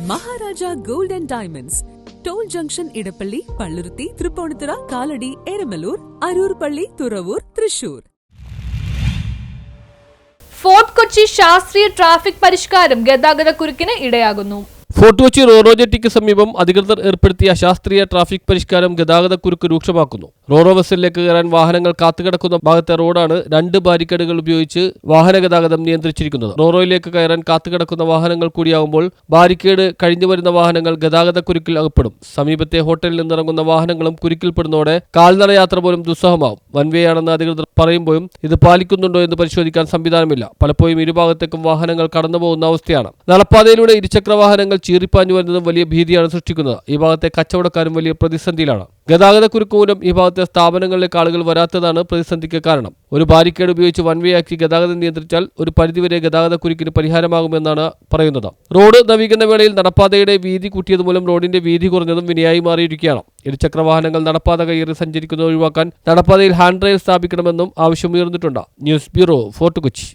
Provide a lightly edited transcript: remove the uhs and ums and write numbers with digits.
Maharaja gold and diamonds, toll junction, Edappally, Palluruthy, Thrippunithura, Kalady, Eramalloor, Aroor Palli, Thuravoor, Thrissur. Fort Kochi ശാസ്ത്രീയ traffic പരിഷ്കാരം ഗതാഗതക്കുരുക്കിന് ഇടയാകുന്നു. Fort Kochi Roro ജെട്ടിക്ക് സമീപം അധികൃതർ ഏർപ്പെടുത്തിയ ശാസ്ത്രീയ ട്രാഫിക് പരിഷ്കാരം ഗതാഗതക്കുരുക്ക് രൂക്ഷമാക്കുന്നു. റോറോ വെസലിലേക്ക് കയറാൻ വാഹനങ്ങൾ കാത്തുകിടക്കുന്ന ഭാഗത്തെ റോഡാണ് 2 ബാരിക്കേഡുകൾ ഉപയോഗിച്ച് വാഹന ഗതാഗതം നിയന്ത്രിച്ചിരിക്കുന്നത്. റോറോയിലേക്ക് കയറാൻ കാത്തുകിടക്കുന്ന വാഹനങ്ങൾ കൂടിയാകുമ്പോൾ ബാരിക്കേഡ് കഴിഞ്ഞു വരുന്ന വാഹനങ്ങൾ ഗതാഗതക്കുരുക്കിൽ അകപ്പെടും. സമീപത്തെ ഹോട്ടലിൽ നിന്നിറങ്ങുന്ന വാഹനങ്ങളും കുരുക്കിൽപ്പെടുന്നതോടെ കാൽനട യാത്ര പോലും ദുസ്സഹമാവും. വൺവേ ആണെന്ന് അധികൃതർ പറയുമ്പോഴും ഇത് പാലിക്കുന്നുണ്ടോ എന്ന് പരിശോധിക്കാൻ സംവിധാനമില്ല. പലപ്പോഴും ഇരുഭാഗത്തേക്കും വാഹനങ്ങൾ കടന്നുപോകുന്ന അവസ്ഥയാണ്. നടപ്പാതയിലൂടെ ഇരുചക്ര വാഹനങ്ങൾ ചീറിപ്പാഞ്ഞു വരുന്നതും വലിയ ഭീതിയാണ് സൃഷ്ടിക്കുന്നത്. ഈ ഭാഗത്തെ കച്ചവടക്കാരും വലിയ പ്രതിസന്ധിയിലാണ്. ഗതാഗതക്കുരുക്ക് മൂലം ഈ ഭാഗത്തെ സ്ഥാപനങ്ങളിലേക്ക് ആളുകൾ വരാത്തതാണ് പ്രതിസന്ധിക്ക് കാരണം. ഒരു ബാരിക്കേഡ് ഉപയോഗിച്ച് വൺവേ ആക്കി ഗതാഗതം നിയന്ത്രിച്ചാൽ ഒരു പരിധിവരെ ഗതാഗതക്കുരുക്കിന് പരിഹാരമാകുമെന്നാണ് പറയുന്നത്. റോഡ് നവീകരണ വേളയിൽ നടപ്പാതയുടെ വീതി കൂട്ടിയതുമൂലം റോഡിന്റെ വീതി കുറഞ്ഞതും വിനയായി മാറിയിരിക്കുകയാണ്. ഇരുചക്ര വാഹനങ്ങൾ നടപ്പാത കയറി സഞ്ചരിക്കുന്നത് ഒഴിവാക്കാൻ നടപ്പാതയിൽ ഹാൻഡ് റെയിൽ സ്ഥാപിക്കണമെന്നും ആവശ്യമുയർന്നിട്ടുണ്ട്. News bureau, Fort Kochi.